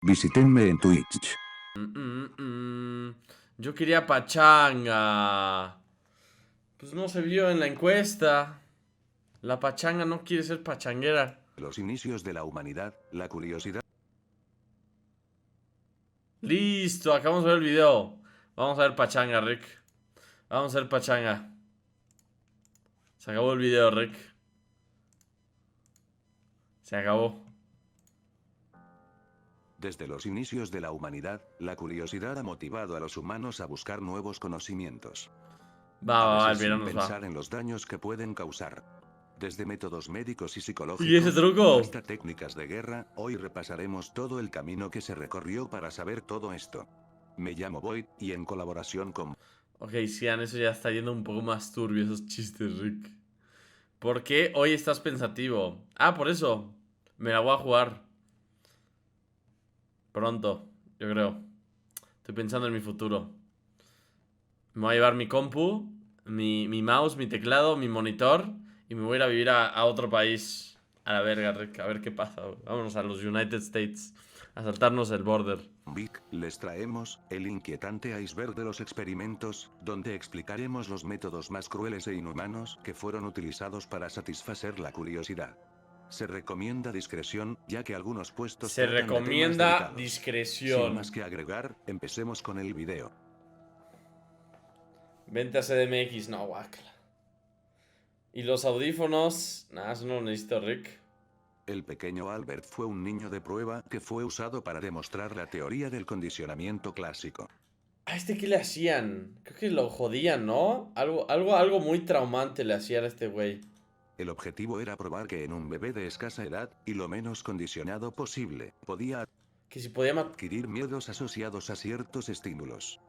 Visítenme en Twitch. Yo quería pachanga. Pues no se vio en la encuesta. La pachanga no quiere ser pachanguera. Los inicios de la humanidad, la curiosidad. Listo, acabamos de ver el video. Vamos a ver pachanga, Rick. Vamos a ver pachanga. Se acabó el video, Rick. Se acabó. Desde los inicios de la humanidad, la curiosidad ha motivado a los humanos a buscar nuevos conocimientos. A El veces video sin nos pensar va. en los daños que pueden causar. Desde métodos médicos y ¿Y ese psicológicos, truco? hasta técnicas de guerra, hoy repasaremos todo el camino que se recorrió para saber todo esto. Me llamo Void, y en colaboración con... Ok, Sian, eso ya está yendo un poco más turbio, esos chistes, Rick. ¿Por qué hoy estás pensativo? Ah, por eso. Me la voy a jugar. Pronto, yo creo. Estoy pensando en mi futuro. Me voy a llevar mi compu, mi mouse, mi teclado, mi monitor y me voy a ir a vivir a otro país. A la verga, Rick. A ver qué pasa. Vámonos a los United States. A saltarnos el border. Vic, les traemos el inquietante iceberg de los experimentos, donde explicaremos los métodos más crueles e inhumanos que fueron utilizados para satisfacer la curiosidad. Se recomienda discreción, ya que algunos puestos Se tratan de temas recomienda delicados. Sin más discreción. que agregar, empecemos con el video. Vente a CDMX. No, guácala. Y los audífonos. Nada, eso no lo necesito, Rick. El pequeño Albert fue un niño de prueba que fue usado para demostrar la teoría del condicionamiento clásico. ¿A este qué le hacían? Creo que lo jodían, ¿no? Algo muy traumante le hacían a este güey. El objetivo era probar que en un bebé de escasa edad, y lo menos condicionado posible, podía Que si podía matar. adquirir miedos asociados a ciertos estímulos.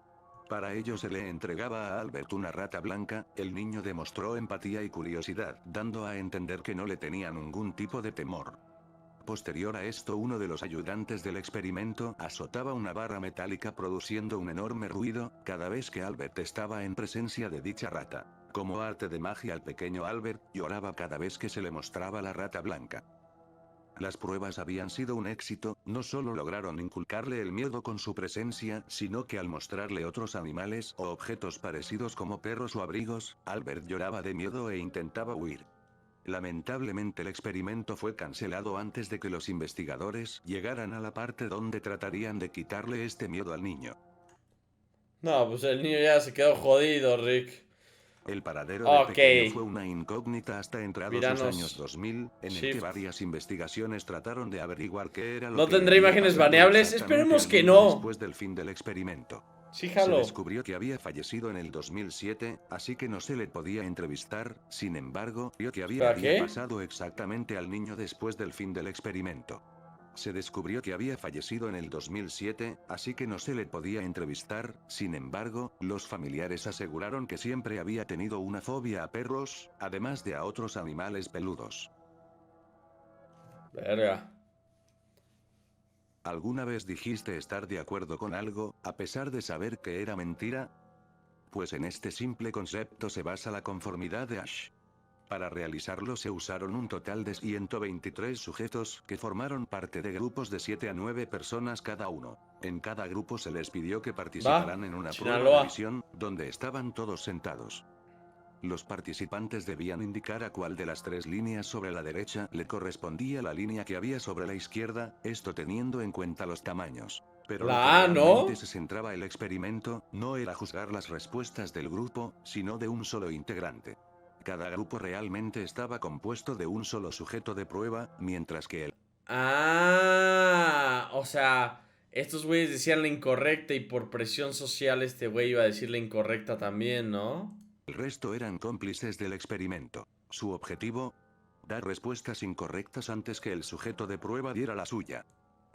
Para ello se le entregaba a Albert una rata blanca, el niño demostró empatía y curiosidad, dando a entender que no le tenía ningún tipo de temor. Posterior a esto, uno de los ayudantes del experimento azotaba una barra metálica produciendo un enorme ruido, cada vez que Albert estaba en presencia de dicha rata. Como arte de magia, el pequeño Albert lloraba cada vez que se le mostraba la rata blanca. Las pruebas habían sido un éxito, no solo lograron inculcarle el miedo con su presencia, sino que al mostrarle otros animales o objetos parecidos como perros o abrigos, Albert lloraba de miedo e intentaba huir. Lamentablemente el experimento fue cancelado antes de que los investigadores llegaran a la parte donde tratarían de quitarle este miedo al niño. No, pues el niño ya se quedó jodido, Rick. El paradero del Ok. pequeño fue una incógnita hasta entrados los años Viranos. 2000, en el que Shift. varias investigaciones trataron de averiguar qué era lo ¿No que le tendré había imágenes pasado baneables? exactamente Esperemos al que niño no. después del fin del experimento. Sí, Se jalo. descubrió que había fallecido en el 2007, así que no se le podía entrevistar, sin embargo, vio que ¿Para había qué? pasado exactamente al niño después del fin del experimento. Se descubrió que había fallecido en el 2007, así que no se le podía entrevistar, sin embargo, los familiares aseguraron que siempre había tenido una fobia a perros, además de a otros animales peludos. Verga. ¿Alguna vez dijiste estar de acuerdo con algo, a pesar de saber que era mentira? Pues en este simple concepto se basa la conformidad de Ash. Para realizarlo se usaron un total de 123 sujetos, que formaron parte de grupos de 7 a 9 personas cada uno. En cada grupo se les pidió que Va. participaran en una prueba de Sinaloa. visión, donde estaban todos sentados. Los participantes debían indicar a cuál de las tres líneas sobre la derecha le correspondía la línea que había sobre la izquierda, esto teniendo en cuenta los tamaños. Pero lo que La A, realmente ¿no? se centraba el experimento, no era juzgar las respuestas del grupo, sino de un solo integrante. Cada grupo realmente estaba compuesto de un solo sujeto de prueba, mientras que O sea, estos güeyes decían la incorrecta y por presión social este güey iba a decir la incorrecta también, ¿no? el resto eran cómplices del experimento. Su objetivo, dar respuestas incorrectas antes que el sujeto de prueba diera la suya.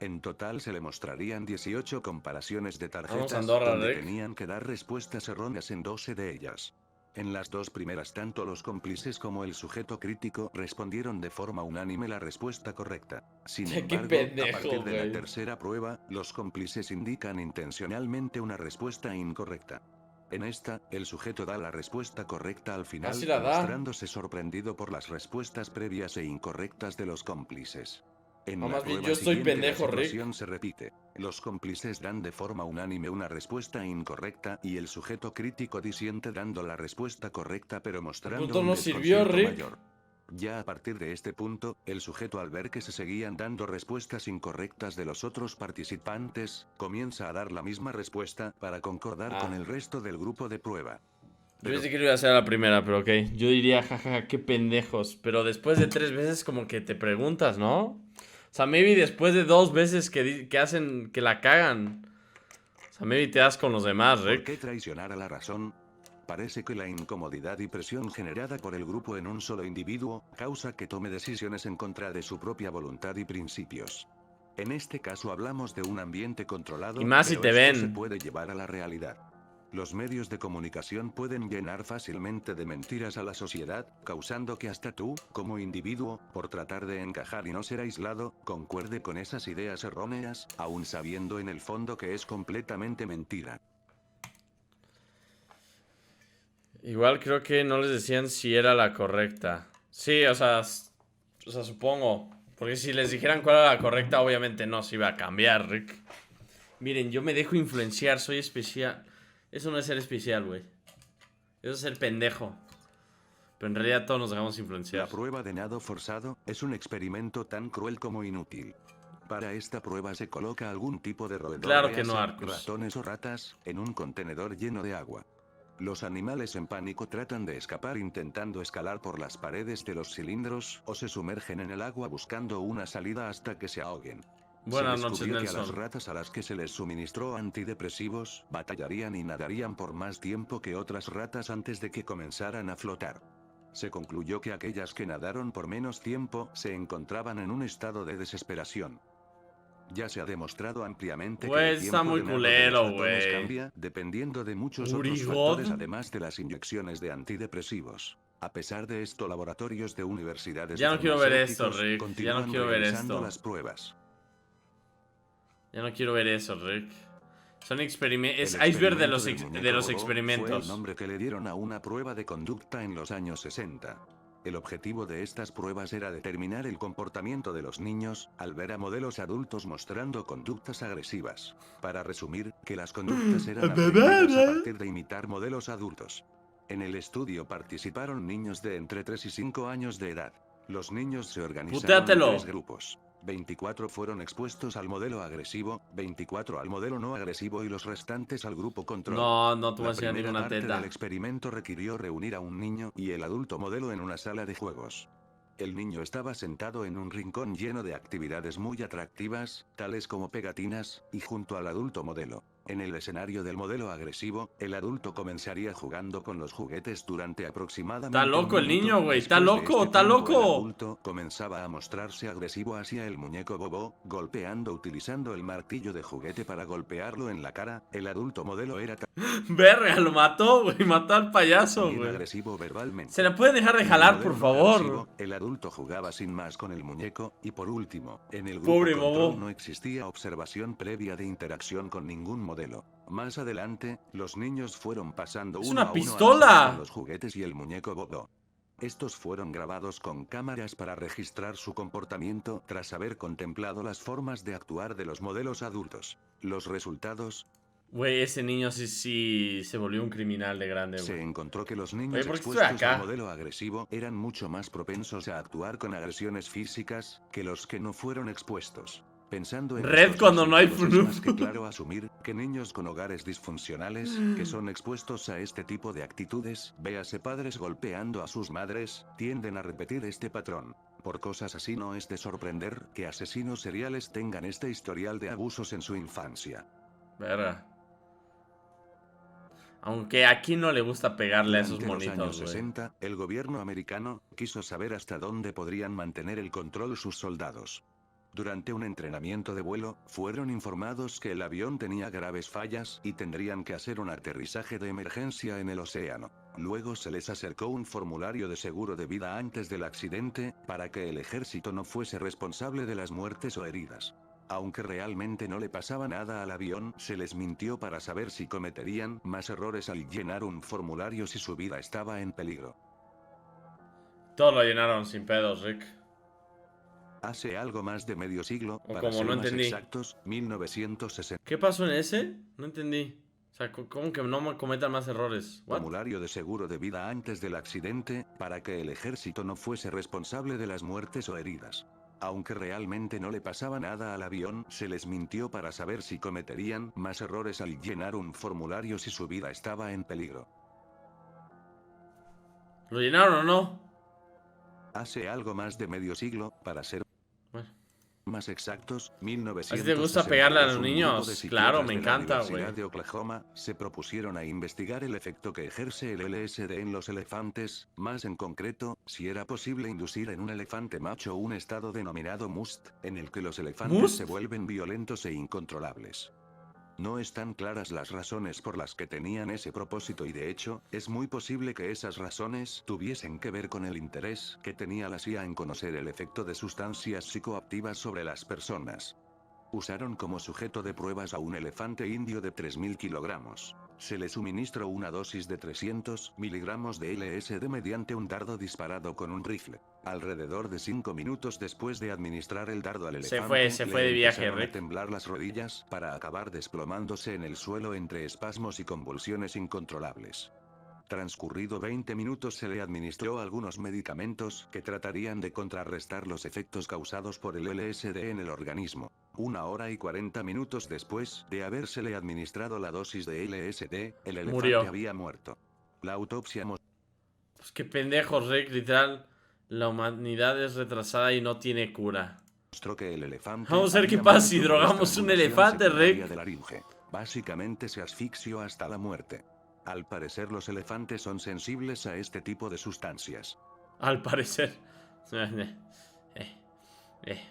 En total se le mostrarían 18 comparaciones de Vamos a tarjetas, Andorra, donde Rick. tenían que dar respuestas erróneas en 12 de ellas. En las dos primeras tanto los cómplices como el sujeto crítico respondieron de forma unánime la respuesta correcta. Sin Qué embargo, a pendejo, partir de la güey. tercera prueba, los cómplices indican intencionalmente una respuesta incorrecta. En esta, el sujeto da la respuesta correcta al Casi final, la da. mostrándose sorprendido por las respuestas previas e incorrectas de los cómplices. En O la más bien, prueba yo estoy siguiente, pendejo, la Rick. situación se repite. Los cómplices dan de forma unánime una respuesta incorrecta y el sujeto crítico disiente dando la respuesta correcta pero El mostrando punto un no sirvió, desconcierto Rick. mayor. Ya a partir de este punto, el sujeto al ver que se seguían dando respuestas incorrectas de los otros participantes, comienza a dar la misma respuesta para concordar con el resto del grupo de prueba. Yo pensé que lo iba a hacer a la primera, pero ok. Yo diría, jajaja, qué pendejos. Pero después de 3 veces como que te preguntas, ¿no? O sea, maybe después de 2 veces que hacen, que la cagan. O sea, maybe te das con los demás, ¿Por qué Rick. traicionar a la razón? Parece que la incomodidad y presión generada por el grupo en un solo individuo, causa que tome decisiones en contra de su propia voluntad y principios. En este caso hablamos de un ambiente controlado, Y más si pero te esto se ven. puede llevar a la realidad. Los medios de comunicación pueden llenar fácilmente de mentiras a la sociedad, causando que hasta tú, como individuo, por tratar de encajar y no ser aislado, concuerde con esas ideas erróneas, aun sabiendo en el fondo que es completamente mentira. Igual creo que no les decían si era la correcta. Sí, o sea, supongo. Porque si les dijeran cuál era la correcta, obviamente no se iba a cambiar, Rick. Miren, yo me dejo influenciar, soy especial. Eso no es ser especial, güey. Eso es ser pendejo. Pero en realidad todos nos dejamos influenciar. La prueba de nado forzado es un experimento tan cruel como inútil. Para esta prueba se coloca algún tipo de roedor, Claro que no, véase, Arcus. ratones o ratas, en un contenedor lleno de agua. Los animales en pánico tratan de escapar intentando escalar por las paredes de los cilindros, o se sumergen en el agua buscando una salida hasta que se ahoguen. Buenas Se noches, descubrió que a las Nelson. ratas a las que se les suministró antidepresivos, batallarían y nadarían por más tiempo que otras ratas antes de que comenzaran a flotar. Se concluyó que aquellas que nadaron por menos tiempo, se encontraban en un estado de desesperación. Ya se ha demostrado ampliamente que Güey, el está tiempo muy de nado de los culero, ratones güey. cambia, dependiendo de muchos otros Urigod. factores además de las inyecciones de antidepresivos. A pesar de esto, laboratorios de universidades Ya y no quiero ver esto, farmacéuticos Rick. Ya no continúan quiero ver realizando esto. las pruebas. Ya no quiero ver eso, Rick. Son experimentos. Es El iceberg de experimento los, del de muñeco los Bobo fue el experimentos. nombre que le dieron a una prueba de conducta en los años 60. El objetivo de estas pruebas era determinar el comportamiento de los niños, al ver a modelos adultos mostrando conductas agresivas. Para resumir, que las conductas eran aprendidas a partir de imitar modelos adultos. En el estudio participaron niños de entre 3 y 5 años de edad. Los niños se organizaron en Putéatelo. 3 grupos. 24 fueron expuestos al modelo agresivo, 24 al modelo no agresivo y los restantes al grupo control. No te voy a La enseñar primera ninguna parte teta. del experimento requirió reunir a un niño y el adulto modelo en una sala de juegos. El niño estaba sentado en un rincón lleno de actividades muy atractivas, tales como pegatinas, y junto al adulto modelo. En el escenario del modelo agresivo, el adulto comenzaría jugando con los juguetes durante aproximadamente Está loco un el minuto. niño, güey. Está Después de loco, este está tiempo, el loco. adulto comenzaba a mostrarse agresivo hacia el muñeco Bobo, golpeando utilizando el martillo de juguete para golpearlo en la cara. El adulto modelo era Verga, lo mató, güey. Mató al payaso, también güey. agresivo verbalmente. ¿Se la pueden dejar de En el jalar, modelo por no favor? agresivo, el adulto jugaba sin más con el muñeco, y por último, en el grupo Pobre control Bobo. no existía observación previa de interacción con ningún modelo. Más adelante, los niños fueron pasando ¡Es uno una a uno a la sala pistola! con los juguetes y el muñeco Bobo. Estos fueron grabados con cámaras para registrar su comportamiento tras haber contemplado las formas de actuar de los modelos adultos. Los resultados, Güey, ese niño sí se volvió un criminal de grande, se güey. encontró que los Oye, niños ¿por qué estoy expuestos al acá? modelo agresivo eran mucho más propensos a actuar con agresiones físicas que los que no fueron expuestos. Pensando en Red estos cuando no hay resultados, es más que FNUF. claro asumir que niños con hogares disfuncionales, que son expuestos a este tipo de actitudes, véase padres golpeando a sus madres, tienden a repetir este patrón. Por cosas así no es de sorprender que asesinos seriales tengan este historial de abusos en su infancia. Verga. Aunque a quién no le gusta pegarle a esos Durante los años monitos, güey. 60, el gobierno americano quiso saber hasta dónde podrían mantener el control sus soldados. Durante un entrenamiento de vuelo, fueron informados que el avión tenía graves fallas y tendrían que hacer un aterrizaje de emergencia en el océano. Luego se les acercó un formulario de seguro de vida antes del accidente, para que el ejército no fuese responsable de las muertes o heridas. Aunque realmente no le pasaba nada al avión, se les mintió para saber si cometerían más errores al llenar un formulario si su vida estaba en peligro. Todo lo llenaron sin pedos, Rick. Hace algo más de medio siglo, O para como ser no más entendí. exactos, 1960. ¿Qué pasó en ese? No entendí. O sea, ¿cómo que no me cometan más errores? ¿What? Formulario de seguro de vida antes del accidente, para que el ejército no fuese responsable de las muertes o heridas. Aunque realmente no le pasaba nada al avión, se les mintió para saber si cometerían más errores al llenar un formulario si su vida estaba en peligro. ¿Lo llenaron o no? Hace algo más de medio siglo, para ser Bueno. más exactos, ¿A ti te gusta pegarle a 1962, los un grupo de niños? Claro, psiquiatras me de la encanta, güey. Universidad de Oklahoma se propusieron a investigar el efecto que ejerce el LSD en los elefantes, más en concreto, si era posible inducir en un elefante macho un estado denominado MUST, en el que los elefantes se ¿Must? vuelven violentos e incontrolables. No están claras las razones por las que tenían ese propósito y de hecho, es muy posible que esas razones tuviesen que ver con el interés que tenía la CIA en conocer el efecto de sustancias psicoactivas sobre las personas. Usaron como sujeto de pruebas a un elefante indio de 3.000 kilogramos. Se le suministró una dosis de 300 miligramos de LSD mediante un dardo disparado con un rifle. Alrededor de 5 minutos después de administrar el dardo al elefante, Se fue le de viaje, empezaron a Rick. temblar las rodillas para acabar desplomándose en el suelo entre espasmos y convulsiones incontrolables. Transcurrido 20 minutos se le administró algunos medicamentos que tratarían de contrarrestar los efectos causados por el LSD en el organismo. 1 hora y 40 minutos después de habérsele administrado la dosis de LSD, el elefante Murió. había muerto. La autopsia Pues qué pendejos, Rick. Literal, la humanidad es retrasada y no tiene cura. mostró que el elefante Vamos a ver qué había pasa si muerto por drogamos un estrangulación elefante, secundaria Rick. de laringe. Básicamente se asfixió hasta la muerte. Al parecer los elefantes son sensibles a este tipo de sustancias. Al parecer.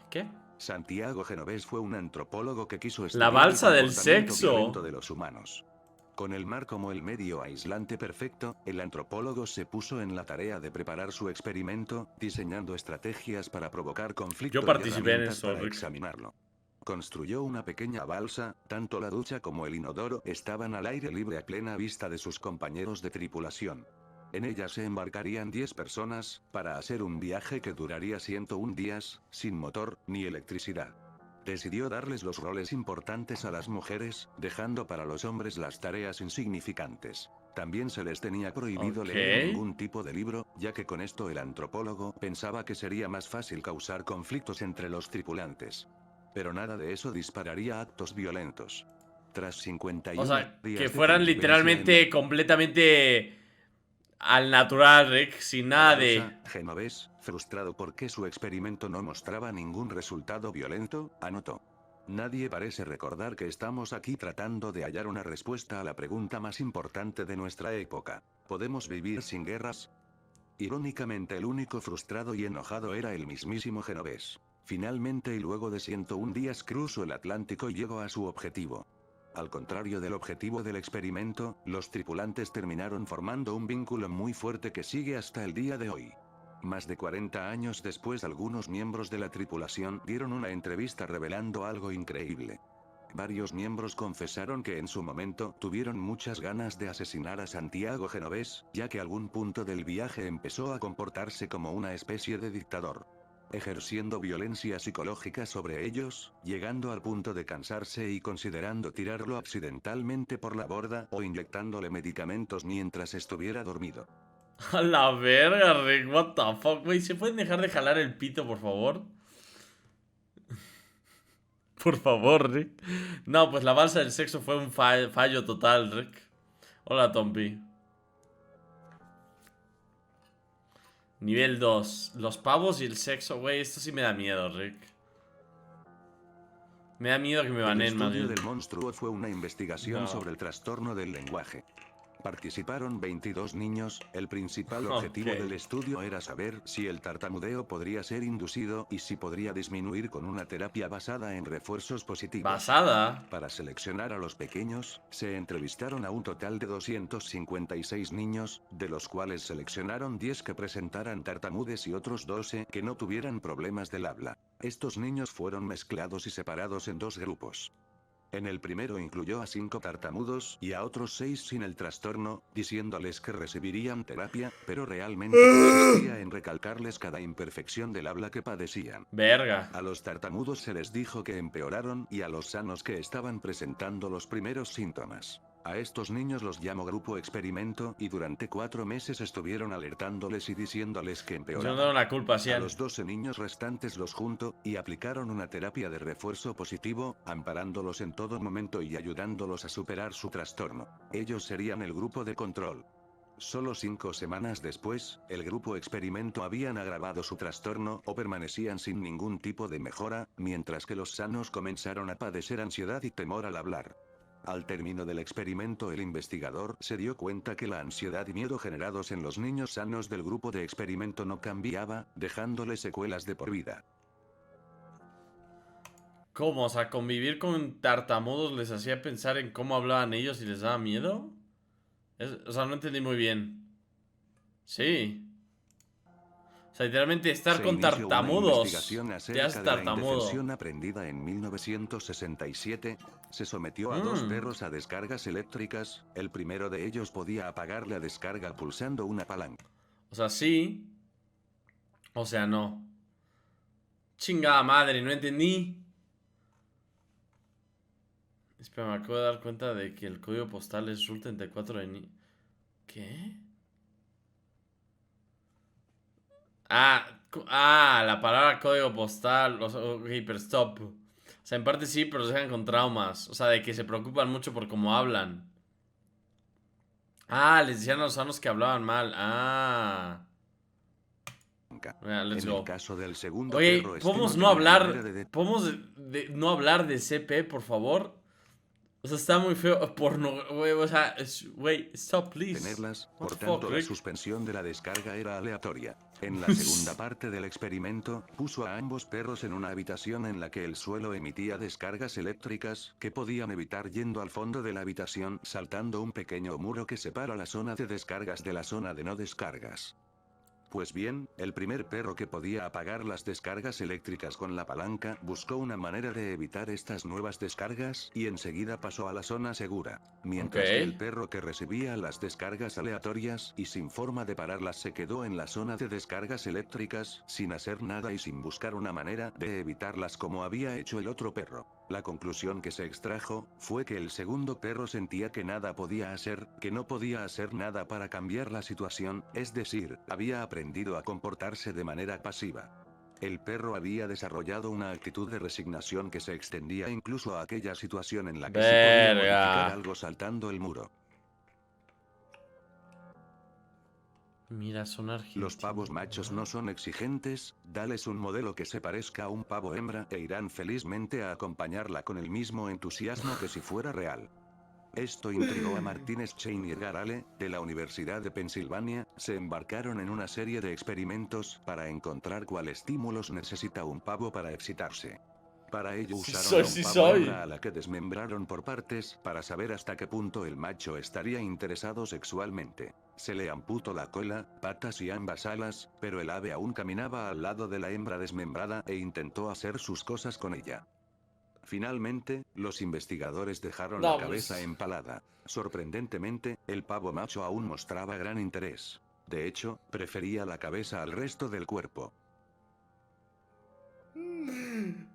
¿Qué? Santiago Genovés fue un antropólogo que quiso La estudiar el balsa del comportamiento violento sexo. de los humanos. Con el mar como el medio aislante perfecto, el antropólogo se puso en la tarea de preparar su experimento, diseñando estrategias para provocar conflicto Yo y participé en herramientas eso, para Rick. examinarlo. Construyó una pequeña balsa, tanto la ducha como el inodoro estaban al aire libre a plena vista de sus compañeros de tripulación. En ella se embarcarían 10 personas, para hacer un viaje que duraría 101 días, sin motor, ni electricidad. Decidió darles los roles importantes a las mujeres, dejando para los hombres las tareas insignificantes. También se les tenía prohibido Ok. leer ningún tipo de libro, ya que con esto el antropólogo pensaba que sería más fácil causar conflictos entre los tripulantes. Pero nada de eso dispararía actos violentos. Tras O 51 sea, que días de fueran convivencia en la literalmente completamente al natural, Rick. Sin nada de... balsa, Genovés, frustrado porque su experimento no mostraba ningún resultado violento, anotó: nadie parece recordar que estamos aquí tratando de hallar una respuesta a la pregunta más importante de nuestra época. ¿Podemos vivir sin guerras? Irónicamente, el único frustrado y enojado era el mismísimo Genovés. Finalmente y luego de 101 días cruzó el Atlántico y llegó a su objetivo. Al contrario del objetivo del experimento, los tripulantes terminaron formando un vínculo muy fuerte que sigue hasta el día de hoy. Más de 40 años después, algunos miembros de la tripulación dieron una entrevista revelando algo increíble. Varios miembros confesaron que en su momento tuvieron muchas ganas de asesinar a Santiago Genovés, ya que algún punto del viaje empezó a comportarse como una especie de dictador, ejerciendo violencia psicológica sobre ellos, llegando al punto de cansarse y considerando tirarlo accidentalmente por la borda o inyectándole medicamentos mientras estuviera dormido. A la verga, Rick. What the fuck, güey. ¿Se pueden dejar de jalar el pito, por favor? Por favor, Rick. No, pues la balsa del sexo fue un fallo total, Rick. Hola, Tompi. Nivel 2. Los pavos y el sexo, güey. Esto sí me da miedo, Rick. Me da miedo que me El baneen, más estudio bien. del monstruo fue una investigación No. sobre el trastorno del lenguaje. Participaron 22 niños, el principal objetivo Ok. del estudio era saber si el tartamudeo podría ser inducido y si podría disminuir con una terapia basada en refuerzos positivos. Basada. Para seleccionar a los pequeños, se entrevistaron a un total de 256 niños, de los cuales seleccionaron 10 que presentaran tartamudes y otros 12 que no tuvieran problemas del habla. Estos niños fueron mezclados y separados en dos grupos. En el primero incluyó a 5 tartamudos y a otros 6 sin el trastorno, diciéndoles que recibirían terapia, pero realmente consistía en recalcarles cada imperfección del habla que padecían. Verga. A los tartamudos se les dijo que empeoraron y a los sanos que estaban presentando los primeros síntomas. A estos niños los llamó grupo experimento y durante 4 meses estuvieron alertándoles y diciéndoles que Yo empeoraban. no tengo la culpa, A Sian. los 12 niños restantes los juntó y aplicaron una terapia de refuerzo positivo, amparándolos en todo momento y ayudándolos a superar su trastorno. Ellos serían el grupo de control. Solo 5 semanas después, el grupo experimento habían agravado su trastorno o permanecían sin ningún tipo de mejora, mientras que los sanos comenzaron a padecer ansiedad y temor al hablar. Al término del experimento, el investigador se dio cuenta que la ansiedad y miedo generados en los niños sanos del grupo de experimento no cambiaba, dejándoles secuelas de por vida. ¿Cómo? O sea, convivir con tartamudos les hacía pensar en cómo hablaban ellos y les daba miedo. O sea, no entendí muy bien. Sí. O sea, literalmente estar Se con inició una tartamudos investigación te acerca hace de la tartamudo. indefensión aprendida en 1967. Se sometió a 2 perros a descargas eléctricas, el primero de ellos podía apagar la descarga pulsando una palanca. O sea, sí. O sea, no. Chingada madre, no entendí. Espera, me acabo de dar cuenta de que el código postal es RUL 34 de... ¿Qué? La palabra código postal. Ok, pero stop. O sea, en parte sí, pero se dejan con traumas. O sea, de que se preocupan mucho por cómo hablan. Les decían a los sanos que hablaban mal. Let's En go. el caso del segundo Oye, perro, ¿podemos no no tenía manera hablar? de ¿Podemos no hablar de CP, por favor? O sea, está muy feo. Porno, güey, o sea, güey, stop, please. detenerlas, What por the tanto fuck, la Rick? suspensión de la descarga era aleatoria. En la segunda parte del experimento, puso a ambos perros en una habitación en la que el suelo emitía descargas eléctricas, que podían evitar yendo al fondo de la habitación saltando un pequeño muro que separa la zona de descargas de la zona de no descargas. Pues bien, el primer perro que podía apagar las descargas eléctricas con la palanca buscó una manera de evitar estas nuevas descargas y enseguida pasó a la zona segura, mientras que el perro que recibía las descargas aleatorias y sin forma de pararlas se quedó en la zona de descargas eléctricas, sin hacer nada y sin buscar una manera de evitarlas como había hecho el otro perro. La conclusión que se extrajo fue que el segundo perro sentía que nada podía hacer, que no podía hacer nada para cambiar la situación, es decir, había aprendido a comportarse de manera pasiva. El perro había desarrollado una actitud de resignación que se extendía incluso a aquella situación en la que se podía modificar algo saltando el muro. Mira, son argentinos. Los pavos machos no son exigentes, dales un modelo que se parezca a un pavo hembra e irán felizmente a acompañarla con el mismo entusiasmo que si fuera real. Esto intrigó a Martínez Chain y Edgar Hale, de la Universidad de Pensilvania. Se embarcaron en una serie de experimentos para encontrar cuál estímulos necesita un pavo para excitarse. Para ello usaron a un pavo hembra a la que desmembraron por partes para saber hasta qué punto el macho estaría interesado sexualmente. Se le amputó la cola, patas y ambas alas, pero el ave aún caminaba al lado de la hembra desmembrada e intentó hacer sus cosas con ella. Finalmente, los investigadores dejaron la cabeza empalada. Sorprendentemente, el pavo macho aún mostraba gran interés. De hecho, prefería la cabeza al resto del cuerpo.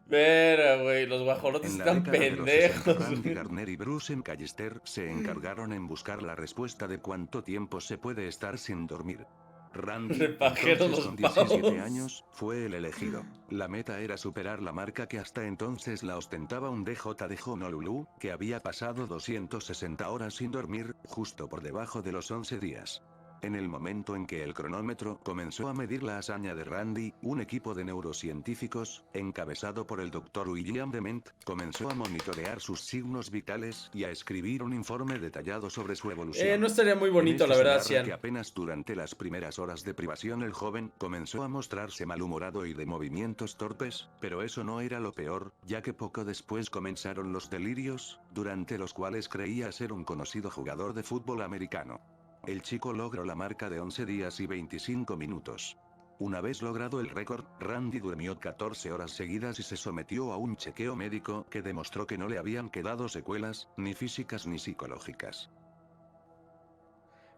Pero, güey, los guajolotes están pendejos. Randy Gardner y Bruce Callester se encargaron en buscar la respuesta de cuánto tiempo se puede estar sin dormir. Randy, entonces con 17 años, fue el elegido. La meta era superar la marca que hasta entonces la ostentaba un DJ de Honolulu, que había pasado 260 horas sin dormir, justo por debajo de los 11 días. En el momento en que el cronómetro comenzó a medir la hazaña de Randy, un equipo de neurocientíficos, encabezado por el Dr. William Dement, comenzó a monitorear sus signos vitales y a escribir un informe detallado sobre su evolución. No estaría muy bonito, la verdad, Sian. Que apenas durante las primeras horas de privación el joven comenzó a mostrarse malhumorado y de movimientos torpes, pero eso no era lo peor, ya que poco después comenzaron los delirios, durante los cuales creía ser un conocido jugador de fútbol americano. El chico logró la marca de 11 días y 25 minutos. Una vez logrado el récord, Randy durmió 14 horas seguidas y se sometió a un chequeo médico que demostró que no le habían quedado secuelas, ni físicas ni psicológicas.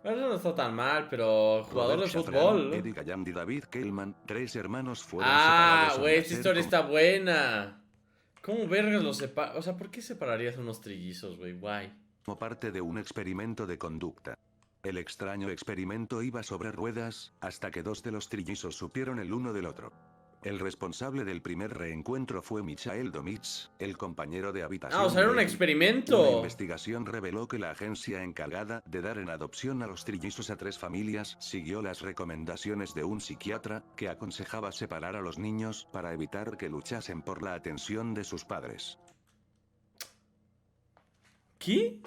Bueno, eso no está tan mal, pero jugador Robert de Shafran, fútbol. Eddie Gallant y David Kellman, 3 hermanos fueron Ah, separados al güey, esta nacer historia está buena. ¿Cómo vergas los separa? O sea, ¿por qué separarías unos trillizos, güey? Guay. como parte de un experimento de conducta. El extraño experimento iba sobre ruedas, hasta que 2 de los trillizos supieron el uno del otro. El responsable del primer reencuentro fue Michael Domitz, el compañero de habitación Ah, o sea, era un de Eddie. Una experimento. investigación reveló que la agencia encargada de dar en adopción a los trillizos a 3 familias siguió las recomendaciones de un psiquiatra que aconsejaba separar a los niños para evitar que luchasen por la atención de sus padres. ¿Qué?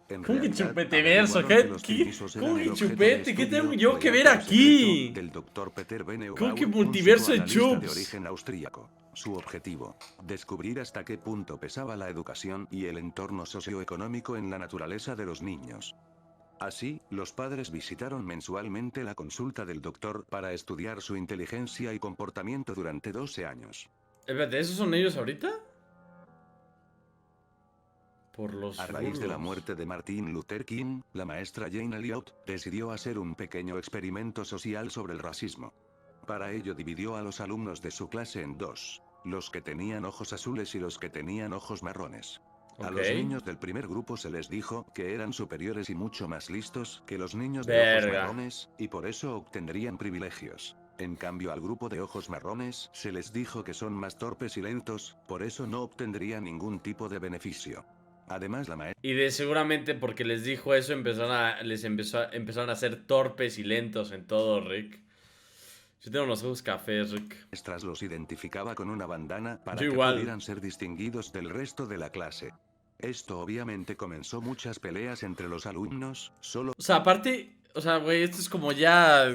En ¿Cómo que realidad, chupete verso? averiguaron que ¿Qué? los ¿Qué? trillizos ¿Cómo eran que el objeto de chupete? ¿Qué estudio tengo yo del que ver gato aquí? secreto del Dr. Peter ¿Cómo que Beneuau, un multiverso de psicoanalista de chups? origen austríaco. Su objetivo: descubrir hasta qué punto pesaba la educación y el entorno socioeconómico en la naturaleza de los niños. Así, los padres visitaron mensualmente la consulta del doctor para estudiar su inteligencia y comportamiento durante 12 años. Espérate, ¿esos son ellos ahorita? Por los A raíz de la rulos. muerte de Martin Luther King, la maestra Jane Elliott decidió hacer un pequeño experimento social sobre el racismo. Para ello dividió a los alumnos de su clase en 2, los que tenían ojos azules y los que tenían ojos marrones. A Ok. los niños del primer grupo se les dijo que eran superiores y mucho más listos que los niños de ojos Verga. marrones, y por eso obtendrían privilegios. En cambio, al grupo de ojos marrones se les dijo que son más torpes y lentos, por eso no obtendrían ningún tipo de beneficio. Además, la maestra Y de seguramente porque les dijo eso empezaron a ser torpes y lentos en todo, Rick. Yo tengo los ojos cafés, Rick. los identificaba con una bandana para Yo que igual. pudieran ser distinguidos del resto de la clase. Esto obviamente comenzó muchas peleas entre los alumnos, solo O sea, aparte, o sea, güey, esto es como ya...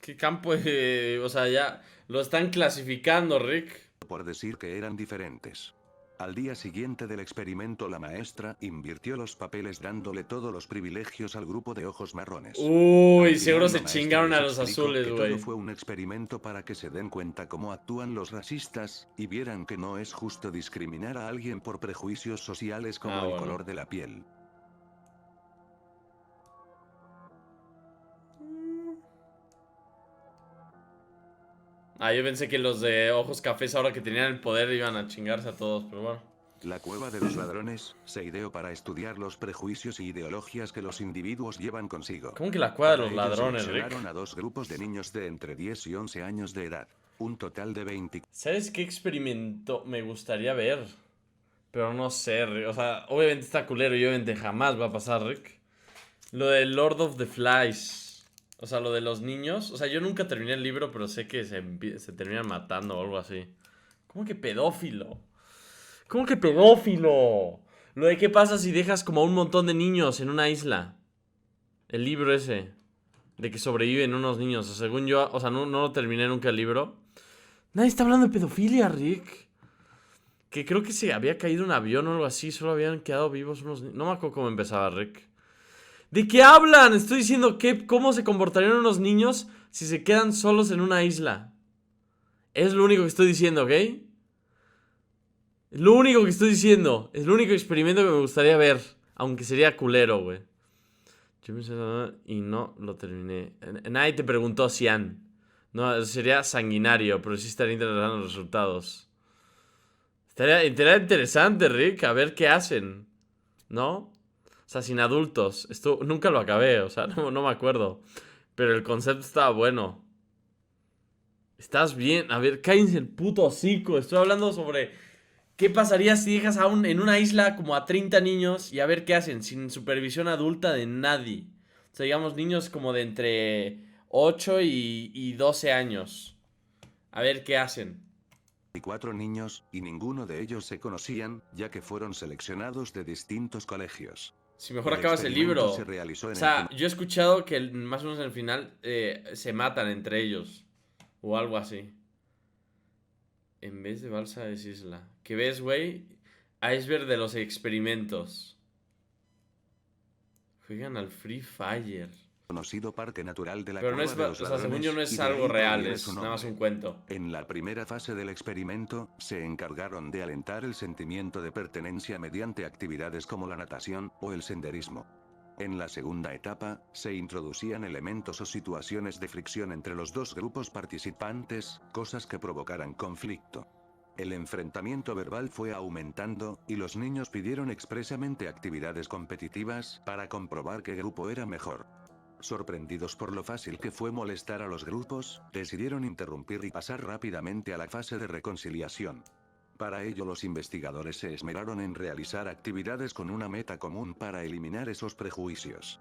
¿Qué campo de...? O sea, ya lo están clasificando, Rick. por decir que eran diferentes. Al día siguiente del experimento, la maestra invirtió los papeles dándole todos los privilegios al grupo de ojos marrones. Uy, Al seguro final, se la maestra chingaron les a los explicó azules, que güey. todo fue un experimento para que se den cuenta cómo actúan los racistas, y vieran que no es justo discriminar a alguien por prejuicios sociales como Ah, el bueno. color de la piel. Ah, yo pensé que los de ojos cafés ahora que tenían el poder iban a chingarse a todos, pero bueno. La cueva de los ladrones se ideó para estudiar los prejuicios y ideologías que los individuos llevan consigo. ¿Cómo que la cueva de Para los ello ladrones, seleccionaron Rick? a 2 grupos de niños de entre 10 y 11 años de edad. Un total de 20. ¿Sabes qué experimento me gustaría ver? Pero no sé, Rick. O sea, obviamente está culero y obviamente jamás va a pasar, Rick. Lo de Lord of the Flies. O sea, lo de los niños. O sea, yo nunca terminé el libro, pero sé que se terminan matando o algo así. ¿Cómo que pedófilo? ¿Cómo que pedófilo? Lo de qué pasa si dejas como a un montón de niños en una isla. El libro ese. De que sobreviven unos niños. O según yo, o sea, no lo terminé nunca el libro. Nadie está hablando de pedofilia, Rick. Que creo que se había caído un avión o algo así. Solo habían quedado vivos unos niños. No me acuerdo cómo empezaba, Rick. ¿De qué hablan? Estoy diciendo cómo se comportarían unos niños si se quedan solos en una isla. Es lo único que estoy diciendo, ¿ok? Es lo único que estoy diciendo. Es el único experimento que me gustaría ver. Aunque sería culero, güey. Yo pensé y no lo terminé. Nadie te preguntó, Cian. No, sería sanguinario, pero sí estaría interesante los resultados. Estaría interesante, Rick, a ver qué hacen. ¿No? O sea, sin adultos. Esto nunca lo acabé, o sea, no me acuerdo. Pero el concepto estaba bueno. ¿Estás bien? A ver, cállense el puto hocico. Estoy hablando sobre qué pasaría si dejas en una isla como a 30 niños y a ver qué hacen sin supervisión adulta de nadie. O sea, digamos niños como de entre 8 y 12 años. A ver qué hacen. 4 niños, y ninguno de ellos se conocían, ya que fueron seleccionados de distintos colegios. Si mejor El acabas el experimento libro. se realizó O en sea, yo he escuchado que más o menos en el final se matan entre ellos. O algo así. En vez de balsa es isla. ¿Qué ves, güey? Iceberg de los experimentos. Juegan al Free Fire. conocido Parque Natural de la Pero no Cueva es, de los o sea, según yo no Ladrones, es y de algo ahí real, proviene es su nada más nombre. un cuento. En la primera fase del experimento, se encargaron de alentar el sentimiento de pertenencia mediante actividades como la natación o el senderismo. En la segunda etapa, se introducían elementos o situaciones de fricción entre los dos grupos participantes, cosas que provocaran conflicto. El enfrentamiento verbal fue aumentando, y los niños pidieron expresamente actividades competitivas para comprobar qué grupo era mejor. Sorprendidos por lo fácil que fue molestar a los grupos, decidieron interrumpir y pasar rápidamente a la fase de reconciliación. Para ello los investigadores se esmeraron en realizar actividades con una meta común para eliminar esos prejuicios.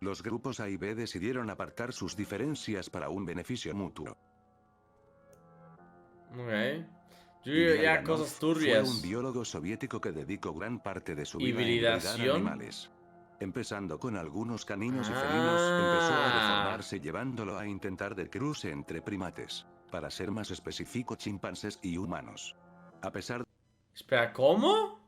Los grupos A y B decidieron apartar sus diferencias para un beneficio mutuo. Ok. Yo Ilya ya Ivanov cosas fue un turbias. biólogo soviético que dedicó gran parte de su vida a hibridar Hibridación. animales. Empezando con algunos caninos y felinos, empezó a Ah. deformarse llevándolo a intentar de cruce entre primates. Para ser más específico, chimpancés y humanos. A pesar Espera, ¿cómo?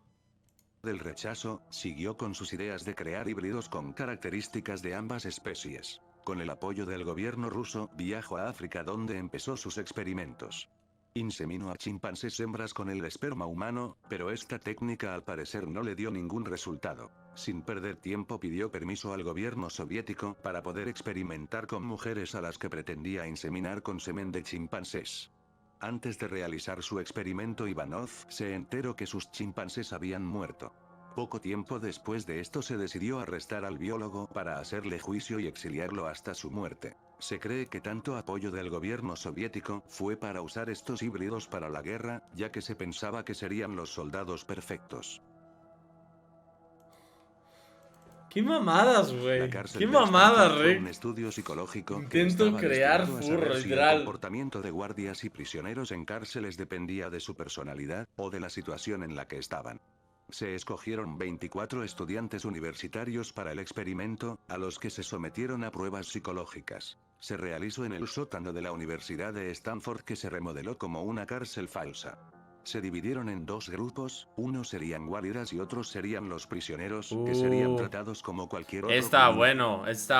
del rechazo, siguió con sus ideas de crear híbridos con características de ambas especies. Con el apoyo del gobierno ruso, viajó a África donde empezó sus experimentos. Inseminó a chimpancés hembras con el esperma humano, pero esta técnica al parecer no le dio ningún resultado. Sin perder tiempo pidió permiso al gobierno soviético para poder experimentar con mujeres a las que pretendía inseminar con semen de chimpancés. Antes de realizar su experimento, Ivanov se enteró que sus chimpancés habían muerto. Poco tiempo después de esto se decidió arrestar al biólogo para hacerle juicio y exiliarlo hasta su muerte. Se cree que tanto apoyo del gobierno soviético fue para usar estos híbridos para la guerra, ya que se pensaba que serían los soldados perfectos. ¿Qué mamadas, La güey? ¿Qué cárcel de mamadas, Stanford fue un Rick? estudio psicológico que Intento estaba crear destinado a furro, saber si el literal. comportamiento de guardias y prisioneros en cárceles dependía de su personalidad o de la situación en la que estaban. Se escogieron 24 estudiantes universitarios para el experimento, a los que se sometieron a pruebas psicológicas. Se realizó en el sótano de la Universidad de Stanford, que se remodeló como una cárcel falsa. Se dividieron en dos grupos, unos serían guaridas y otros serían los prisioneros, que serían tratados como cualquier otro criminal. Está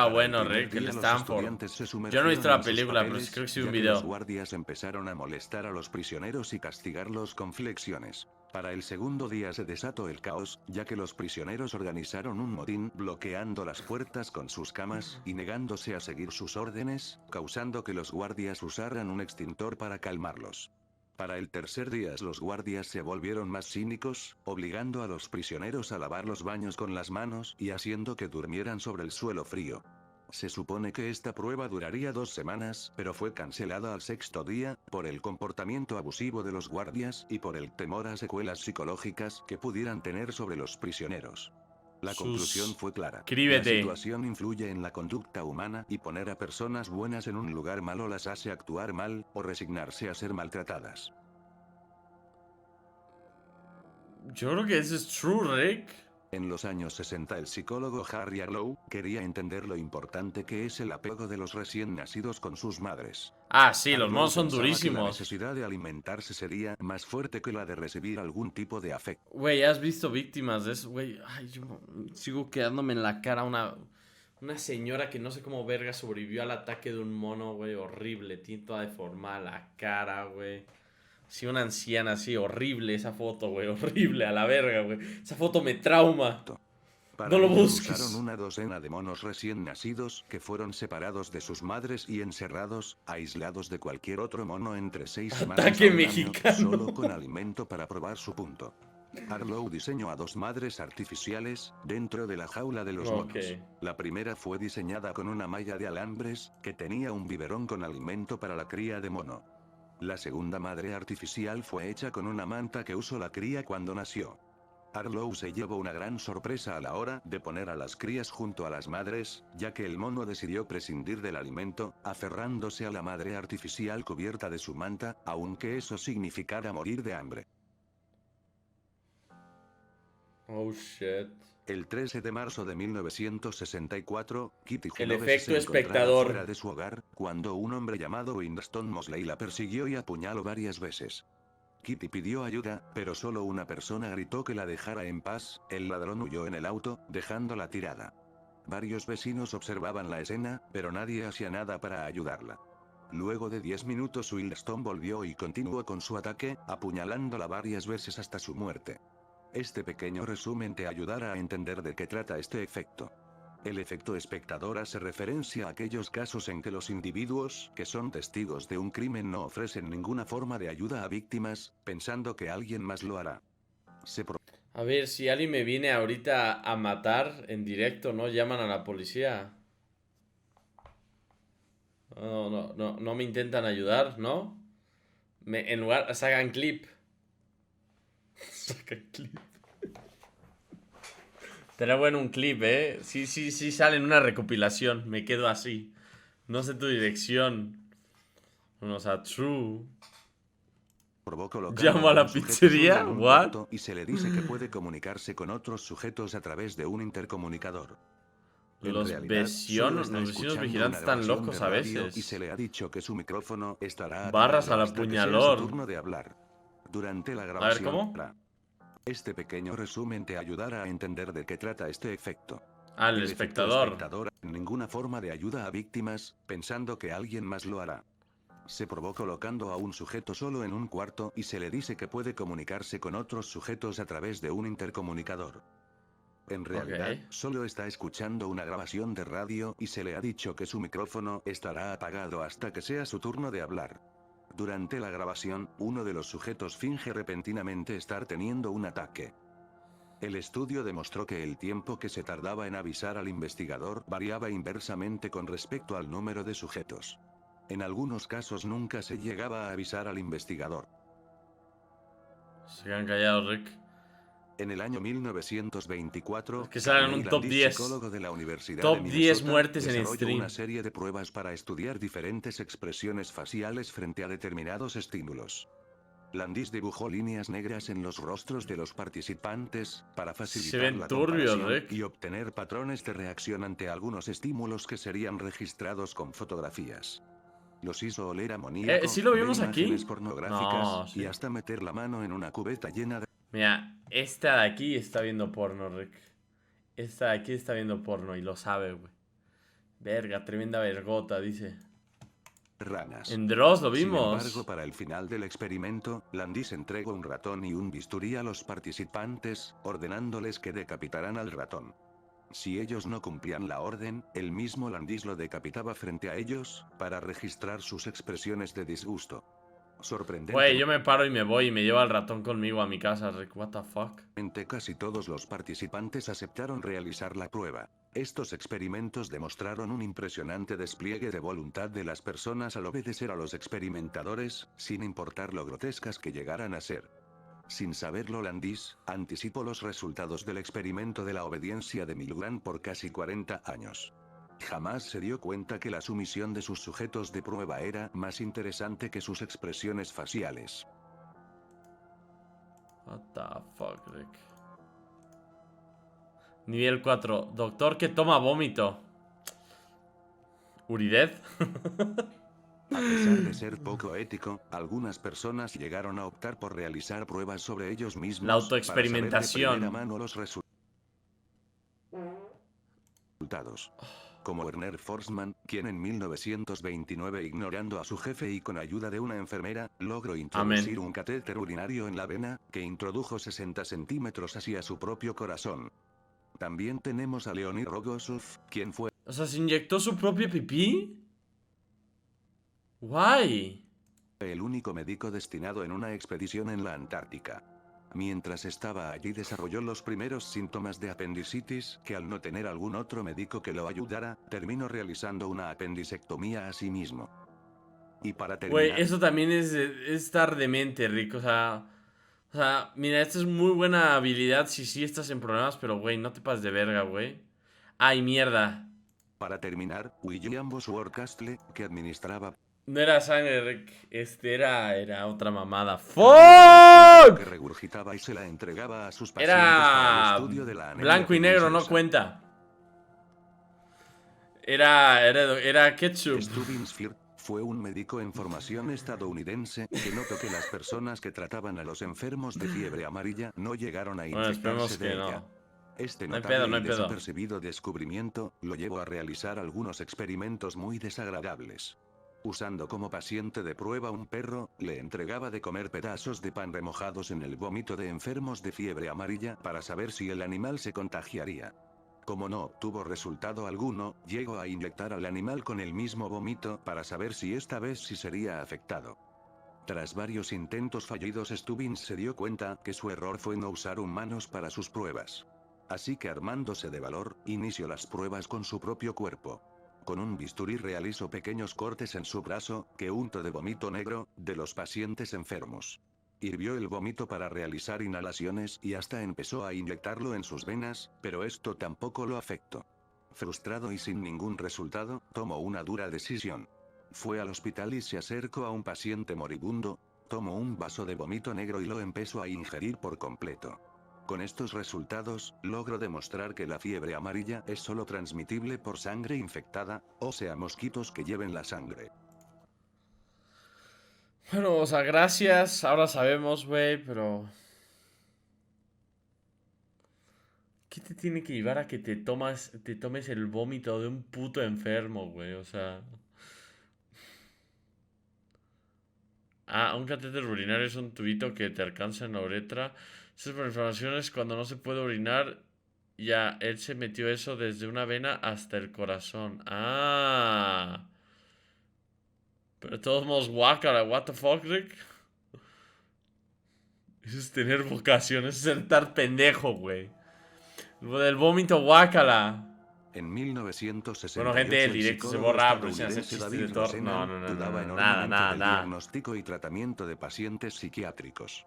Para el bueno, primer Rick, el día los Stanford. estudiantes se Yo no he visto sumergieron la en sus película, pero sí papeles, creo que sí vi un ya que los video. guardias empezaron a molestar a los prisioneros y castigarlos con flexiones. Para el segundo día se desató el caos, ya que los prisioneros organizaron un motín bloqueando las puertas con sus camas y negándose a seguir sus órdenes, causando que los guardias usaran un extintor para calmarlos. Para el tercer día los guardias se volvieron más cínicos, obligando a los prisioneros a lavar los baños con las manos y haciendo que durmieran sobre el suelo frío. Se supone que esta prueba duraría 2 semanas, pero fue cancelada al sexto día, por el comportamiento abusivo de los guardias y por el temor a secuelas psicológicas que pudieran tener sobre los prisioneros. La conclusión fue clara. La Suscríbete. situación influye en la conducta humana y poner a personas buenas en un lugar malo las hace actuar mal, o resignarse a ser maltratadas. Yo creo que eso es true, Rick. En los años 60 el psicólogo Harry Arlow quería entender lo importante que es el apego de los recién nacidos con sus madres. Ah, sí, los Arlow monos son pensaba que la durísimos. necesidad de alimentarse sería más fuerte que la de recibir algún tipo de afecto. Güey, ¿has visto víctimas de eso? Güey, ay, yo sigo quedándome en la cara una señora que no sé cómo verga sobrevivió al ataque de un mono, güey, horrible. Tiene toda deformada la cara, güey. Sí, una anciana así, horrible esa foto, güey, horrible, a la verga, güey. Esa foto me trauma. Para No lo ello usaron busques. una docena de monos recién nacidos que fueron separados de sus madres y encerrados, aislados de cualquier otro mono entre 6 semanas a Ataque un año, mexicano. solo con alimento para probar su punto. Arlow diseñó a 2 madres artificiales, dentro de la jaula de los Ok. monos. La primera fue diseñada con una malla de alambres, que tenía un biberón con alimento para la cría de mono. La segunda madre artificial fue hecha con una manta que usó la cría cuando nació. Arlow se llevó una gran sorpresa a la hora de poner a las crías junto a las madres, ya que el mono decidió prescindir del alimento, aferrándose a la madre artificial cubierta de su manta, aunque eso significara morir de hambre. Oh, shit. El 13 de marzo de 1964, Kitty El Genovese efecto se encontraba espectador. fuera de su hogar, cuando un hombre llamado Winston Mosley la persiguió y apuñaló varias veces. Kitty pidió ayuda, pero solo una persona gritó que la dejara en paz. El ladrón huyó en el auto, dejándola tirada. Varios vecinos observaban la escena, pero nadie hacía nada para ayudarla. Luego de 10 minutos Wildstorm volvió y continuó con su ataque, apuñalándola varias veces hasta su muerte. Este pequeño resumen te ayudará a entender de qué trata este efecto. El efecto espectador hace referencia a aquellos casos en que los individuos que son testigos de un crimen no ofrecen ninguna forma de ayuda a víctimas, pensando que alguien más lo hará. A ver, si alguien me viene ahorita a matar en directo, ¿no? Llaman a la policía. No me intentan ayudar, ¿no? En lugar, sacan clip. Sacan clip. Será bueno un clip, ¿eh? Sí sale en una recopilación. Me quedo así. No sé tu dirección. O sea, true. Llamo a la pizzería. What? Y se le dice que puede comunicarse con otros sujetos a través de un intercomunicador. Los vecinos vigilantes están locos a veces. Y se le ha dicho que su micrófono estará barras al hasta que sea apuñalor. su turno de hablar. Durante la A ver, grabación, ¿cómo? este pequeño resumen te ayudará a entender de qué trata este efecto. El efecto espectador. espectador, ninguna forma de ayuda a víctimas, pensando que alguien más lo hará. Se probó colocando a un sujeto solo en un cuarto y se le dice que puede comunicarse con otros sujetos a través de un intercomunicador. En realidad, solo está escuchando una grabación de radio y se le ha dicho que su micrófono estará apagado hasta que sea su turno de hablar. Durante la grabación, uno de los sujetos finge repentinamente estar teniendo un ataque. El estudio demostró que el tiempo que se tardaba en avisar al investigador variaba inversamente con respecto al número de sujetos. En algunos casos nunca se llegaba a avisar al investigador. Se han callado, Rick. En el año 1924, es que salen un top 10. Psicólogo de la Universidad top de Minnesota, 10 muertes en stream. Una serie de pruebas para estudiar diferentes expresiones faciales frente a determinados estímulos. Landis dibujó líneas negras en los rostros de los participantes, para facilitar la comparación y obtener patrones de reacción ante algunos estímulos que serían registrados con fotografías. Los hizo oler amoníaco, ¿sí lo vimos aquí? imágenes pornográficas, y hasta meter la mano en una cubeta llena de... Mira, esta de aquí está viendo porno, Rick. Esta de aquí está viendo porno y lo sabe, güey. Verga, tremenda vergota, dice. Ranas. En Dross lo vimos. Sin embargo, para el final del experimento, Landis entregó un ratón y un bisturí a los participantes, ordenándoles que decapitaran al ratón. Si ellos no cumplían la orden, el mismo Landis lo decapitaba frente a ellos, para registrar sus expresiones de disgusto. Sorprendente. Güey, yo me paro y me voy y me llevo al ratón conmigo a mi casa, Rick. What the fuck? Casi todos los participantes aceptaron realizar la prueba. Estos experimentos demostraron un impresionante despliegue de voluntad de las personas al obedecer a los experimentadores, sin importar lo grotescas que llegaran a ser. Sin saberlo, Landis anticipó los resultados del experimento de la obediencia de Milgram por casi 40 años. Jamás se dio cuenta que la sumisión de sus sujetos de prueba era más interesante que sus expresiones faciales. What the fuck, Rick. Nivel 4. Doctor que toma vómito. ¿Uridet? A pesar de ser poco ético, algunas personas llegaron a optar por realizar pruebas sobre ellos mismos. La autoexperimentación. Para saber de primera mano los resultados. Como Werner Forsman, quien en 1929, ignorando a su jefe y con ayuda de una enfermera, logró introducir un catéter urinario en la vena, que introdujo 60 centímetros hacia su propio corazón. También tenemos a Leonid Rogozov, quien fue... O sea, ¿se inyectó su propio pipí? Guay. El único médico destinado en una expedición en la Antártica. Mientras estaba allí desarrolló los primeros síntomas de apendicitis, que al no tener algún otro médico que lo ayudara, terminó realizando una apendicectomía a sí mismo. Y para terminar... Güey, eso también es estar demente, Rick. O sea, mira, esta es muy buena habilidad si sí estás en problemas, pero güey, no te pases de verga, güey. Ay, mierda. Para terminar, William Bosworth Castle, que administraba... No era sangre, Rick. Era otra mamada. ¡Fuck! Que regurgitaba y se la entregaba a sus pacientes era para el estudio de la anemia blanco y negro, no cuenta. Era ketchup. Stubbins Firth fue un médico en formación estadounidense que notó que las personas que trataban a los enfermos de fiebre amarilla no llegaron a infectarse de ella. Este No hay notable pedo, no y hay pedo. desapercibido descubrimiento lo llevó a realizar algunos experimentos muy desagradables. Usando como paciente de prueba un perro, le entregaba de comer pedazos de pan remojados en el vómito de enfermos de fiebre amarilla para saber si el animal se contagiaría. Como no obtuvo resultado alguno, llegó a inyectar al animal con el mismo vómito para saber si esta vez sí sería afectado. Tras varios intentos fallidos, Stubbins se dio cuenta que su error fue no usar humanos para sus pruebas. Así que, armándose de valor, inició las pruebas con su propio cuerpo. Con un bisturí realizó pequeños cortes en su brazo, que untó de vómito negro, de los pacientes enfermos. Hirvió el vómito para realizar inhalaciones y hasta empezó a inyectarlo en sus venas, pero esto tampoco lo afectó. Frustrado y sin ningún resultado, tomó una dura decisión. Fue al hospital y se acercó a un paciente moribundo, tomó un vaso de vómito negro y lo empezó a ingerir por completo. Con estos resultados, logró demostrar que la fiebre amarilla es solo transmitible por sangre infectada, o sea, mosquitos que lleven la sangre. Bueno, o sea, gracias. Ahora sabemos, güey, pero... ¿Qué te tiene que llevar a que te tomes el vómito de un puto enfermo, güey? O sea... Un catéter urinario es un tubito que te alcanza en la uretra. Esas por informaciones cuando no se puede orinar. Ya, él se metió eso desde una vena hasta el corazón. Pero de todos modos, guácala, what the fuck, Rick. Eso es tener vocación, eso es estar pendejo, güey. Lo del vómito, guácala. En 1968, Bueno, gente, el el directo se psicólogo borra, pero sin hacer estadounidense chistes de David Thor. No, Rosenan no, no, no, dudaba no, nada, enormemente nada, del nada. diagnóstico y tratamiento de pacientes psiquiátricos.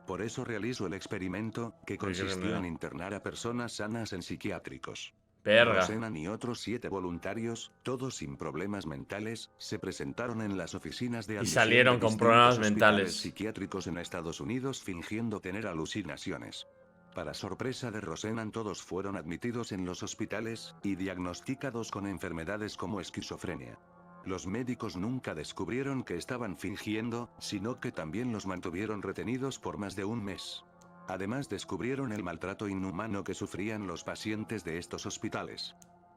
Por eso realizó el experimento, que Creo que consistió en no. internar a personas sanas en psiquiátricos. Verga. Rosenan y otros 7 voluntarios, todos sin problemas mentales, se presentaron en las oficinas de Y admisión de salieron con distintos problemas hospitales mentales. psiquiátricos en Estados Unidos fingiendo tener alucinaciones. Para sorpresa de Rosenan, todos fueron admitidos en los hospitales, y diagnosticados con enfermedades como esquizofrenia. Los médicos nunca descubrieron que estaban fingiendo, sino que también los mantuvieron retenidos por más de un mes. Además, descubrieron el maltrato inhumano que sufrían los pacientes de estos hospitales.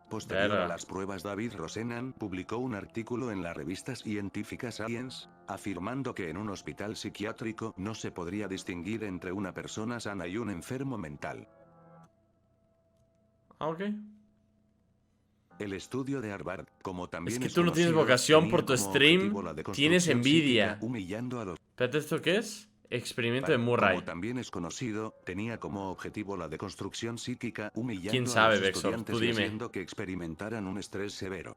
Posterior a Verga. las pruebas, David Rosenan publicó un artículo en la revista científica Science, afirmando que en un hospital psiquiátrico no se podría distinguir entre una persona sana y un enfermo mental. Ok. El estudio de Harvard, como Es también que es tú no tienes conocido, vocación tenía por tu como objetivo stream. la Tienes deconstrucción psíquica, envidia. humillando a los... Espérate, ¿esto qué es? Experimento de Como Murray. también es conocido, tenía como objetivo la deconstrucción psíquica, ¿Quién humillando a sabe, los Vexor? Tú estudiantes y dime. haciendo que experimentaran un estrés severo.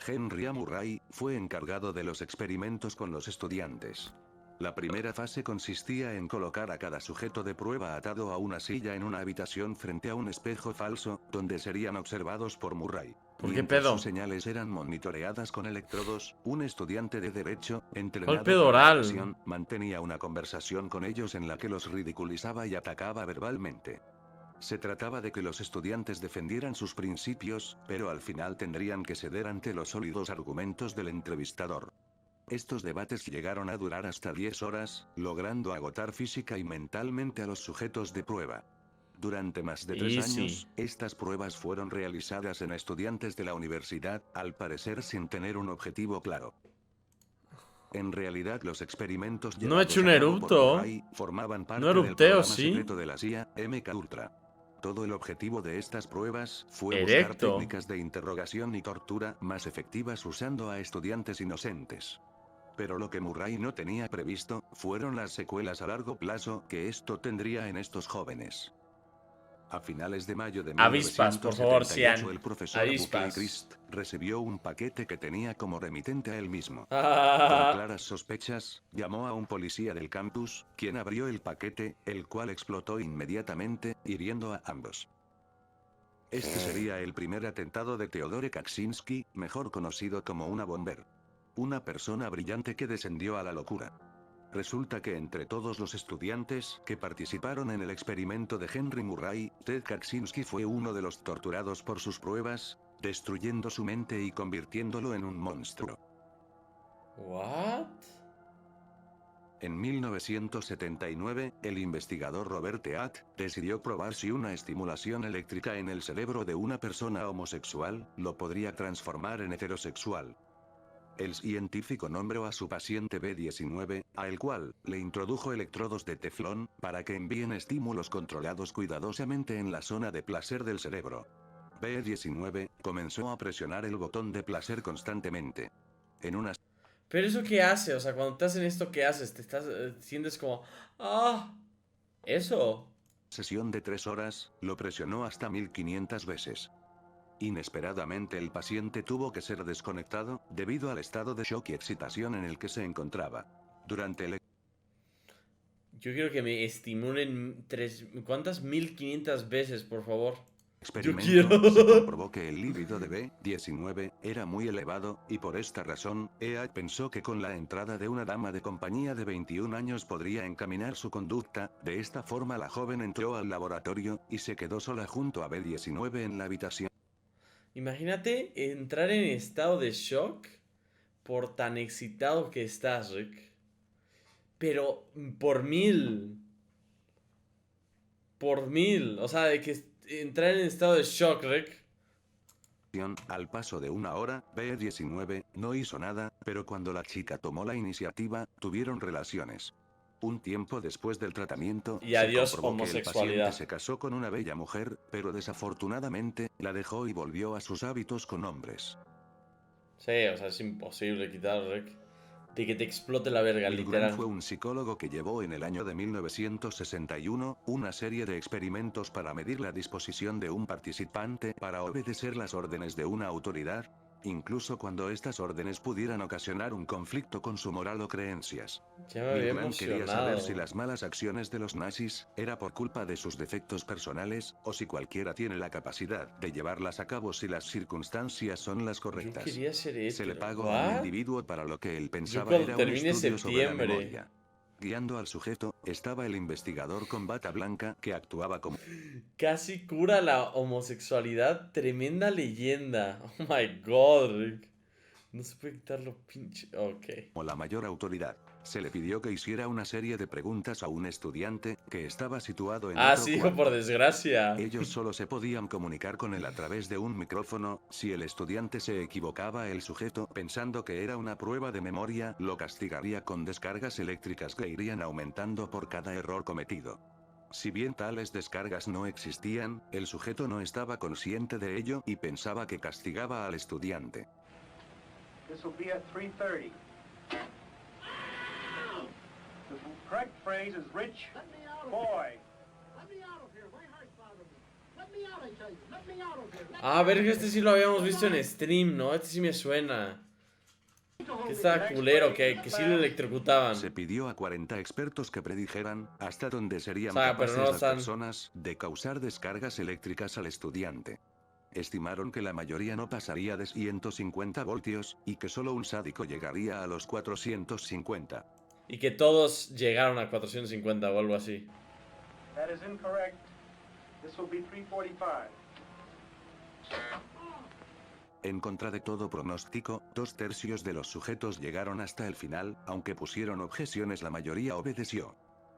Henry A. Murray fue encargado de los experimentos con los estudiantes. La primera fase consistía en colocar a cada sujeto de prueba atado a una silla en una habitación frente a un espejo falso, donde serían observados por Murray. ¿Por qué Mientras sus pedo? señales eran monitoreadas con electrodos, un estudiante de derecho, ¿Cuál entrenado pedo para la oral? acción, mantenía una conversación con ellos en la que los ridiculizaba y atacaba verbalmente. Se trataba de que los estudiantes defendieran sus principios, pero al final tendrían que ceder ante los sólidos argumentos del entrevistador. Estos debates llegaron a durar hasta 10 horas, logrando agotar física y mentalmente a los sujetos de prueba. Durante más de 3 Easy. años, estas pruebas fueron realizadas en estudiantes de la universidad, al parecer sin tener un objetivo claro. En realidad, los experimentos No he hecho llevados un a cabo por erupto. Murray formaban No parte del erupteo, programa ¿sí? secreto de la CIA, MK Ultra. Todo el objetivo de estas pruebas fue buscar Erecto. técnicas de interrogación y tortura más efectivas usando a estudiantes inocentes. Pero lo que Murray no tenía previsto fueron las secuelas a largo plazo que esto tendría en estos jóvenes. A finales de mayo de Avispas, por favor, 1978, Cian. el profesor Buckley Avispas. Christ recibió un paquete que tenía como remitente a él mismo. Con Ah, claras sospechas, llamó a un policía del campus, quien abrió el paquete, el cual explotó inmediatamente, hiriendo a ambos. Este sería el primer atentado de Theodore Kaczynski, mejor conocido como una bomber. Una persona brillante que descendió a la locura. Resulta que entre todos los estudiantes que participaron en el experimento de Henry Murray, Ted Kaczynski fue uno de los torturados por sus pruebas, destruyendo su mente y convirtiéndolo en un monstruo. what? En 1979, el investigador Robert Teat decidió probar si una estimulación eléctrica en el cerebro de una persona homosexual lo podría transformar en heterosexual. El científico nombró a su paciente B19, a el cual le introdujo electrodos de teflón para que envíen estímulos controlados cuidadosamente en la zona de placer del cerebro. B19 comenzó a presionar el botón de placer constantemente. En una Pero eso qué hace, o sea, cuando te hacen esto, ¿qué haces? Te estás, sientes como, ah, eso. sesión de 3 horas, lo presionó hasta 1500 veces. Inesperadamente el paciente tuvo que ser desconectado, debido al estado de shock y excitación en el que se encontraba. Durante el Yo quiero que me estimulen ¿cuántas? 1500 veces, por favor. Yo experimento, quiero. se comprobó que el líbido de B19 era muy elevado, y por esta razón, EA pensó que con la entrada de una dama de compañía de 21 años podría encaminar su conducta. De esta forma la joven entró al laboratorio, y se quedó sola junto a B19 en la habitación. Imagínate entrar en estado de shock por tan excitado que estás, Rick. Pero por 1000. Por 1000. O sea, de que entrar en estado de shock, Rick. Al paso de una hora, B19 no hizo nada, pero cuando la chica tomó la iniciativa, tuvieron relaciones. Un tiempo después del tratamiento, Y se adiós comprobó que el homosexualidad. paciente se casó con una bella mujer, pero desafortunadamente, la dejó y volvió a sus hábitos con hombres. Sí, o sea, es imposible quitar, Rick. De que te explote la verga, Milgram literal. fue un psicólogo que llevó en el año de 1961 una serie de experimentos para medir la disposición de un participante para obedecer las órdenes de una autoridad, incluso cuando estas órdenes pudieran ocasionar un conflicto con su moral o creencias. Ya me había Milgram quería saber si emocionado. las malas acciones de los nazis era por culpa de sus defectos personales, o si cualquiera tiene la capacidad de llevarlas a cabo si las circunstancias son las Yo correctas. quería ser Se le hétero. pagó a un ¿What? individuo para lo que él Yo pensaba cuando era un termine estudio sobre la septiembre. memoria. Guiando al sujeto, estaba el investigador con bata blanca que actuaba como Casi cura la homosexualidad. Tremenda leyenda. Oh my god, Rick. No se puede quitar lo pinche. Ok. la mayor autoridad. Se le pidió que hiciera una serie de preguntas a un estudiante que estaba situado en Ah, otro sí, hijo, cuarto. por desgracia. Ellos solo se podían comunicar con él a través de un micrófono. Si el estudiante se equivocaba, el sujeto, pensando que era una prueba de memoria, lo castigaría con descargas eléctricas que irían aumentando por cada error cometido. Si bien tales descargas no existían, el sujeto no estaba consciente de ello y pensaba que castigaba al estudiante. This will be at 3:30. The correct phrase is rich Let me out of boy. here. Let me out of here. My heart's bothering me. Let me out, I tell you. Let me out of here. Ah, verga, este sí lo habíamos visto en stream, ¿no? Este sí me suena. Que estaba culero, que sí lo electrocutaban. Se pidió a 40 expertos que predijeran hasta dónde serían O sea, pero capaces no las están. personas de causar descargas eléctricas al estudiante. Estimaron que la mayoría no pasaría de 150 voltios, y que solo un sádico llegaría a los 450. Y que todos llegaron a 450 o algo así. That is incorrect. This will be 3:45. En contra de todo pronóstico, 2/3 de los sujetos llegaron hasta el final, aunque pusieron objeciones, la mayoría obedeció.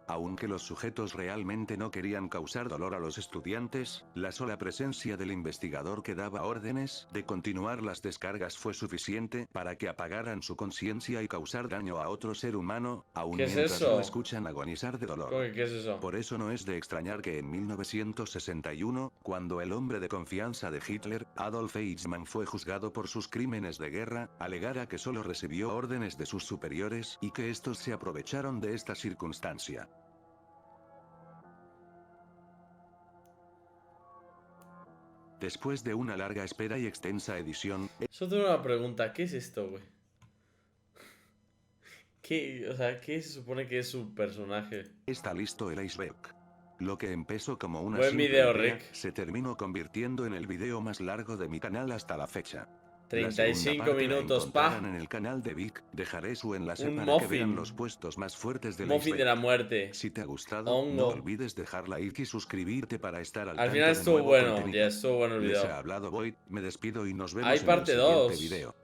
Aunque los sujetos realmente no querían causar dolor a los estudiantes, la sola presencia del investigador que daba órdenes de continuar las descargas fue suficiente para que apagaran su conciencia y causar daño a otro ser humano, aun ¿Qué es mientras eso? lo escuchan agonizar de dolor. ¿Cómo que qué es eso? Por eso no es de extrañar que en 1961, cuando el hombre de confianza de Hitler, Adolf Eichmann, fue juzgado por sus crímenes de guerra, alegara que solo recibió órdenes de sus superiores y que estos se aprovecharon de esta circunstancia. Después de una larga espera y extensa edición, Yo tengo una pregunta. ¿Qué es esto, güey? ¿Qué, o sea, qué se supone que es su personaje? está listo el iceberg. Lo que empezó como una Buen simple video, idea, Rick. se terminó convirtiendo en el video más largo de mi canal hasta la fecha. La 35 segunda parte la minutos, encontrarán pa. en el canal de Vic, dejaré su enlace Un para que vean muffin. los puestos más fuertes del Muffin de iceberg. la muerte. Si te ha gustado, Hongo. no olvides dejar like y suscribirte para estar al Al tanto final de estuvo nuevo bueno. contenido. Ya estuvo bueno el Les video. ha hablado Void, me despido y nos vemos Hay en el parte siguiente 2. video.